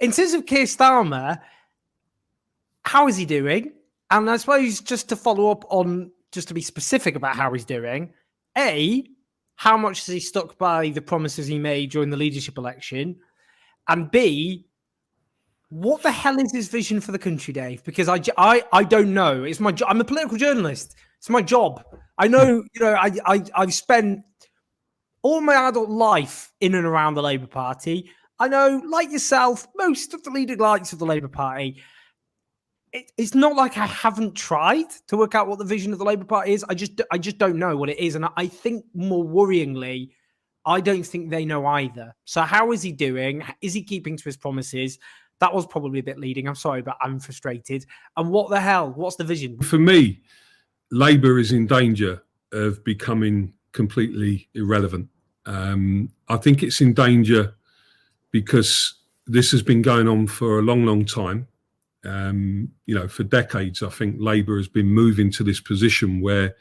in terms of Keir Starmer, how is he doing? And I suppose just to follow up on, just to be specific about how he's doing, A, how much has he stuck by the promises he made during the leadership election? And B, what the hell is his vision for the country, Dave? Because I don't know. It's my job. I'm a political journalist. It's my job. I know, I've spent all my adult life in and around the Labour Party. I know, like yourself, most of the leading lights of the Labour Party. It's not like I haven't tried to work out what the vision of the Labour Party is. I just don't know what it is. And I think more worryingly, I don't think they know either. So how is he doing? Is he keeping to his promises? That was probably a bit leading. I'm sorry, but I'm frustrated. And what the hell? What's the vision? For me, Labour is in danger of becoming completely irrelevant. I think it's in danger because this has been going on for a long, long time. For decades, I think Labour has been moving to this position where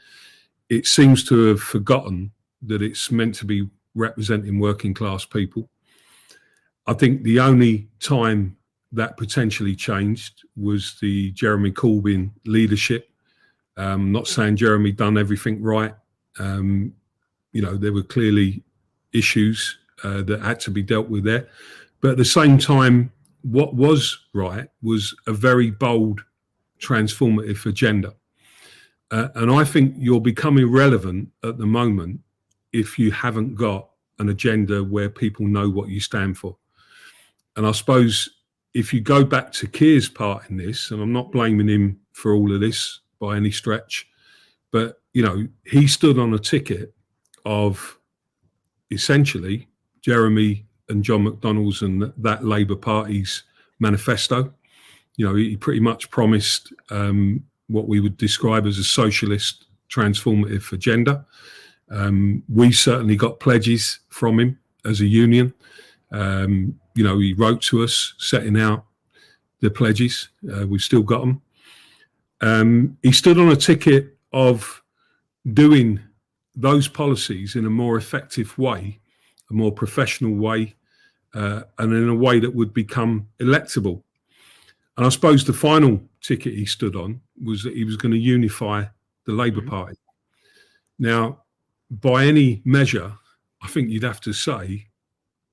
it seems to have forgotten that it's meant to be representing working class people. I think the only time that potentially changed was the Jeremy Corbyn leadership. Not saying Jeremy done everything right. There were clearly issues that had to be dealt with there. But at the same time, what was right was a very bold, transformative agenda. And I think you'll become irrelevant at the moment if you haven't got an agenda where people know what you stand for. And I suppose if you go back to Keir's part in this, and I'm not blaming him for all of this by any stretch, but, he stood on a ticket of essentially Jeremy and John McDonnell's and that Labour Party's manifesto. He pretty much promised what we would describe as a socialist transformative agenda. We certainly got pledges from him as a union. He wrote to us setting out the pledges. We've still got them. He stood on a ticket of doing those policies in a more effective way, a more professional way, and in a way that would become electable. And I suppose the final ticket he stood on was that he was going to unify the Labour Party. Now, by any measure, I think you'd have to say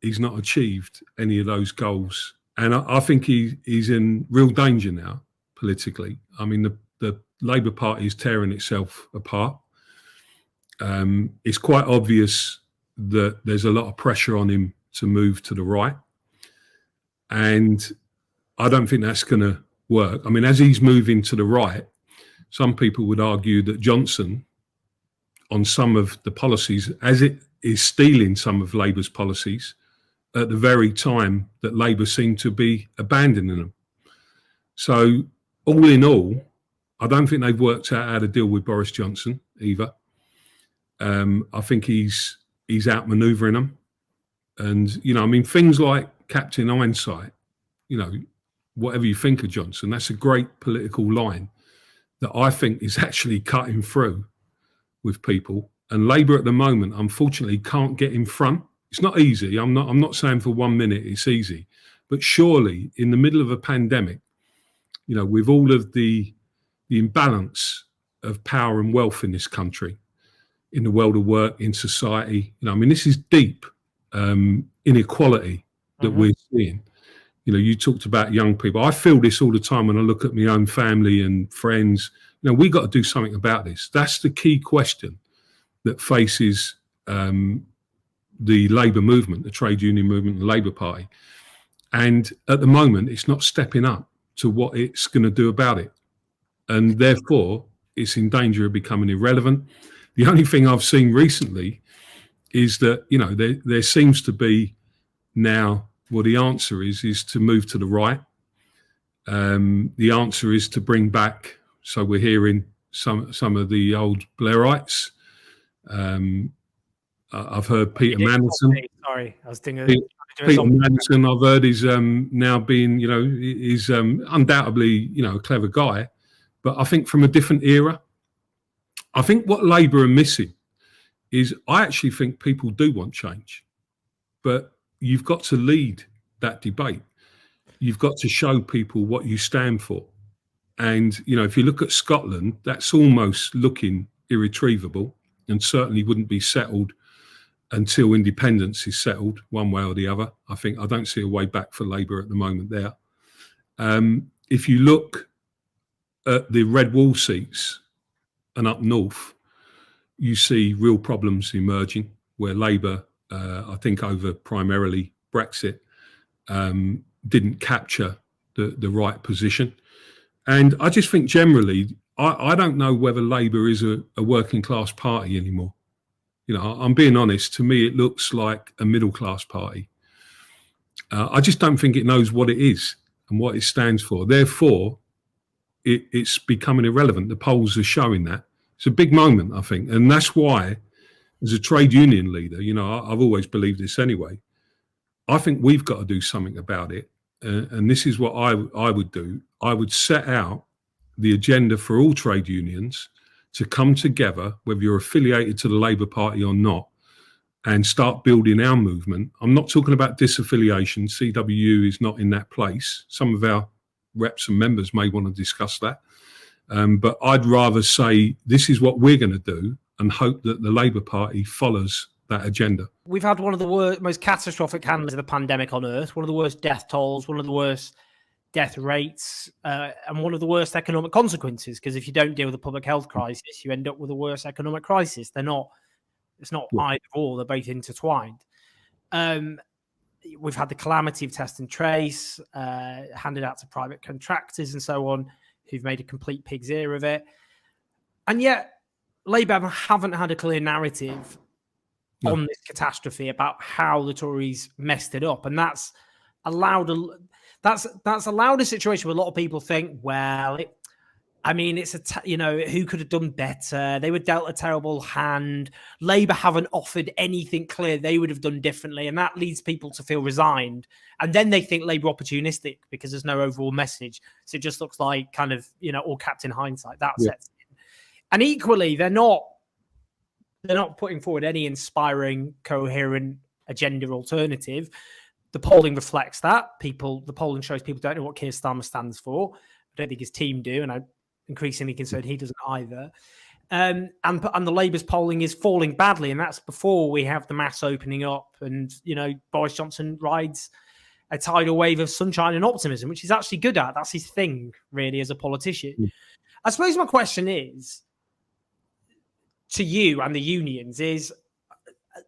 he's not achieved any of those goals. And I think he's in real danger now, politically. I mean, the Labour Party is tearing itself apart. It's quite obvious that there's a lot of pressure on him to move to the right. And I don't think that's going to work. I mean, as he's moving to the right, some people would argue that Johnson, on some of the policies, as it is stealing some of Labour's policies, at the very time that Labour seemed to be abandoning them. So, all in all, I don't think they've worked out how to deal with Boris Johnson either. I think he's outmanoeuvring them. And, things like Captain Hindsight, whatever you think of Johnson, that's a great political line that I think is actually cutting through with people. And Labour at the moment, unfortunately, can't get in front. It's not easy. I'm not saying for 1 minute it's easy, but surely in the middle of a pandemic, with all of the imbalance of power and wealth in this country, in the world of work, in society, this is deep inequality that we're seeing. You talked about young people. I feel this all the time when I look at my own family and friends. We got to do something about this. That's the key question that faces the Labour movement, the trade union movement, the Labour Party. And at the moment, it's not stepping up to what it's going to do about it. And therefore, it's in danger of becoming irrelevant. The only thing I've seen recently is that, there seems to be now, well, the answer is to move to the right. The answer is to bring back, so we're hearing some of the old Blairites. I've heard Peter Mandelson. Sorry, I was thinking. Peter Mandelson, I've heard, is now being, is undoubtedly, a clever guy, but I think from a different era. I think what Labour are missing is, I actually think people do want change, but you've got to lead that debate. you've got to show people what you stand for. And, if you look at Scotland, that's almost looking irretrievable and certainly wouldn't be settled until independence is settled one way or the other. I don't see a way back for Labour at the moment there. If you look at the red wall seats and up north, you see real problems emerging where Labour, I think over primarily Brexit, didn't capture the right position. And I just think generally, I don't know whether Labour is a working class party anymore. I'm being honest, to me, it looks like a middle class party. I just don't think it knows what it is and what it stands for. Therefore, it's becoming irrelevant. The polls are showing that. It's a big moment, I think. And that's why, as a trade union leader, I've always believed this anyway. I think we've got to do something about it. And this is what I would do. I would set out the agenda for all trade unions to come together, whether you're affiliated to the Labour Party or not, and start building our movement. I'm not talking about disaffiliation. CWU is not in that place. Some of our reps and members may want to discuss that. But I'd rather say this is what we're going to do and hope that the Labour Party follows that agenda. We've had one of the most catastrophic handlings of the pandemic on earth, one of the worst death tolls, one of the worst death rates, and one of the worst economic consequences, because if you don't deal with the public health crisis, you end up with a worse economic crisis. It's not either or, they're both intertwined. We've had the calamity of test and trace handed out to private contractors and so on, who've made a complete pig's ear of it. And yet Labour haven't had a clear narrative on this catastrophe about how the Tories messed it up. And that's allowed a situation where a lot of people think, well, who could have done better? They were dealt a terrible hand. Labour haven't offered anything clear they would have done differently. And that leads people to feel resigned. And then they think Labour opportunistic because there's no overall message. So it just looks like kind of, all capped in hindsight. That sets in. And equally, they're not putting forward any inspiring, coherent agenda alternative. The polling reflects that. The polling shows people don't know what Keir Starmer stands for. I don't think his team do, and I'm increasingly concerned he doesn't either. And the Labour's polling is falling badly, and that's before we have the mass opening up and, Boris Johnson rides a tidal wave of sunshine and optimism, which he's actually good at. That's his thing, really, as a politician. I suppose my question is, to you and the unions, is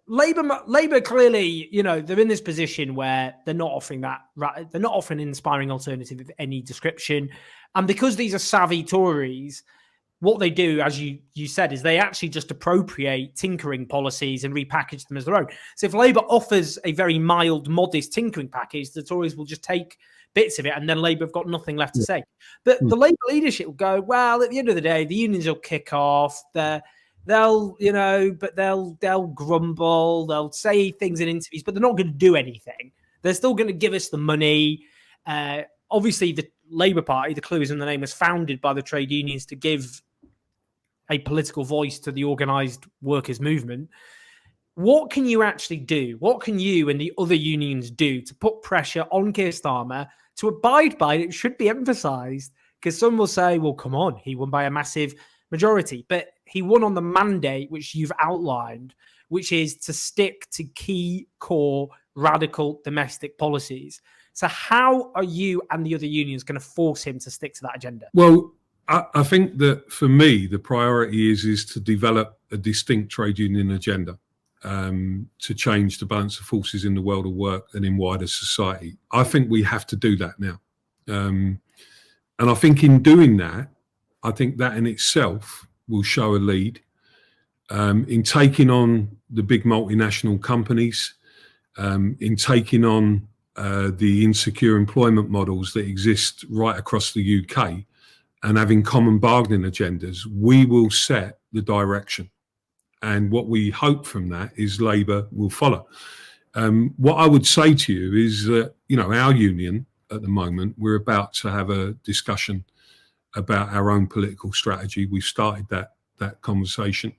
Labour clearly, they're in this position where they're not offering an inspiring alternative of any description. And because these are savvy Tories, what they do, as you said, is they actually just appropriate tinkering policies and repackage them as their own. So if Labour offers a very mild, modest tinkering package, the Tories will just take bits of it, and then Labour have got nothing left to say. But the Labour leadership will go, well, at the end of the day, the unions will kick off. They'll grumble, they'll say things in interviews, but they're not going to do anything. They're still going to give us the money. Obviously, the Labour Party, the clue is in the name, was founded by the trade unions to give a political voice to the organised workers' movement. What can you actually do? What can you and the other unions do to put pressure on Keir Starmer to abide by it? It should be emphasised, because some will say, well, come on, he won by a massive majority, but he won on the mandate which you've outlined, which is to stick to key core radical domestic policies. So how are you and the other unions going to force him to stick to that agenda? Well, I think that for me, the priority is to develop a distinct trade union agenda to change the balance of forces in the world of work and in wider society. I think we have to do that now. And I think in doing that, I think that in itself will show a lead in taking on the big multinational companies, in taking on the insecure employment models that exist right across the UK, and having common bargaining agendas. We will set the direction. And what we hope from that is Labour will follow. What I would say to you is that, our union at the moment, we're about to have a discussion about our own political strategy. We've started that conversation,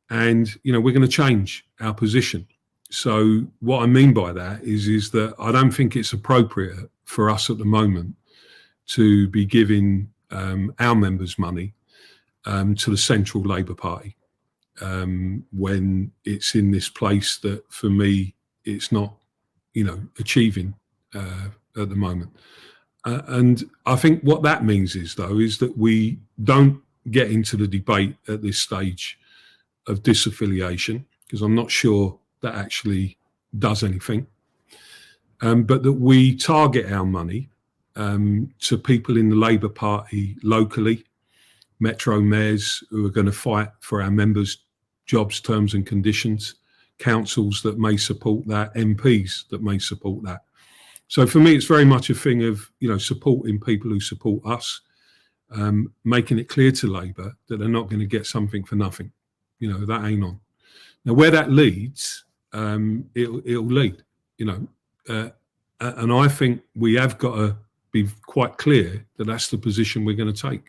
and we're going to change our position. So what I mean by that is that I don't think it's appropriate for us at the moment to be giving our members' money to the Central Labour Party when it's in this place that, for me, it's not, achieving at the moment. And I think what that means is that we don't get into the debate at this stage of disaffiliation, because I'm not sure that actually does anything, but that we target our money to people in the Labour Party locally, metro mayors who are going to fight for our members' jobs, terms and conditions, councils that may support that, MPs that may support that. So for me, it's very much a thing of, supporting people who support us, making it clear to Labour that they're not going to get something for nothing. That ain't on. Now, where that leads, it'll lead, and I think we have got to be quite clear that that's the position we're going to take.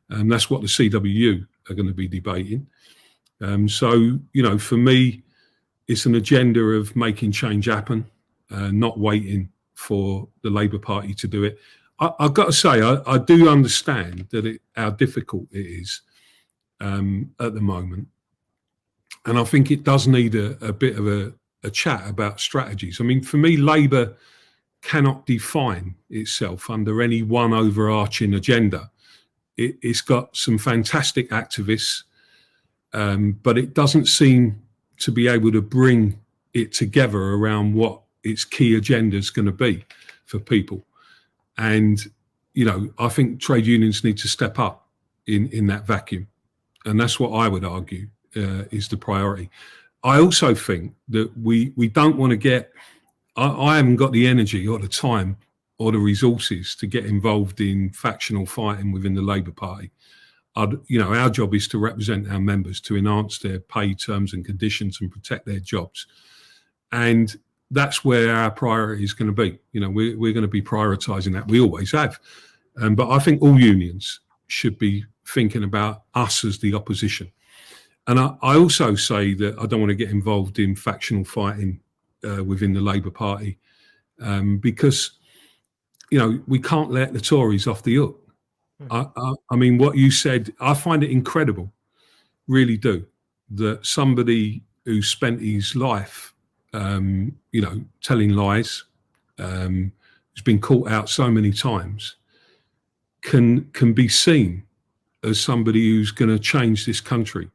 And that's what the CWU are going to be debating. So, for me, it's an agenda of making change happen, not waiting for the Labour Party to do it. I've got to say, I do understand that how difficult it is at the moment. And I think it does need a bit of a chat about strategies. I mean, for me, Labour cannot define itself under any one overarching agenda. It's got some fantastic activists, but it doesn't seem to be able to bring it together around what its key agenda is going to be for people. And, I think trade unions need to step up in that vacuum. And that's what I would argue is the priority. I also think that we don't want to get, I haven't got the energy or the time or the resources to get involved in factional fighting within the Labour Party. Our job is to represent our members, to enhance their pay terms and conditions and protect their jobs. And that's where our priority is going to be. We're going to be prioritising that. We always have. But I think all unions should be thinking about us as the opposition. And I also say that I don't want to get involved in factional fighting within the Labour Party because, we can't let the Tories off the hook. I mean, what you said, I find it incredible, really do, that somebody who spent his life, telling lies, who's been caught out so many times, can be seen as somebody who's going to change this country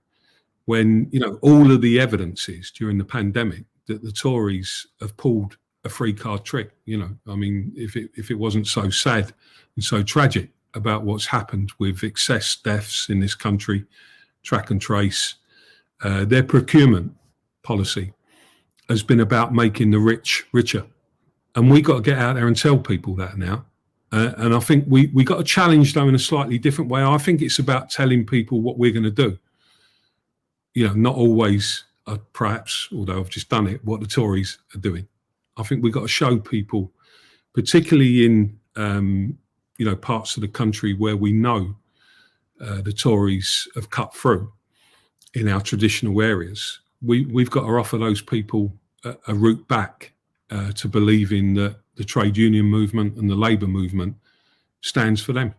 when, all of the evidence is during the pandemic that the Tories have pulled a free card trick. I mean, if it wasn't so sad and so tragic about what's happened with excess deaths in this country, track and trace, their procurement policy has been about making the rich richer. And we got to get out there and tell people that now. And I think we got to challenge them in a slightly different way. I think it's about telling people what we're going to do. Not always, perhaps, although I've just done it, what the Tories are doing. I think we've got to show people, particularly in parts of the country where we know the Tories have cut through in our traditional areas. We've got to offer those people a route back to believing that the trade union movement and the labour movement stands for them.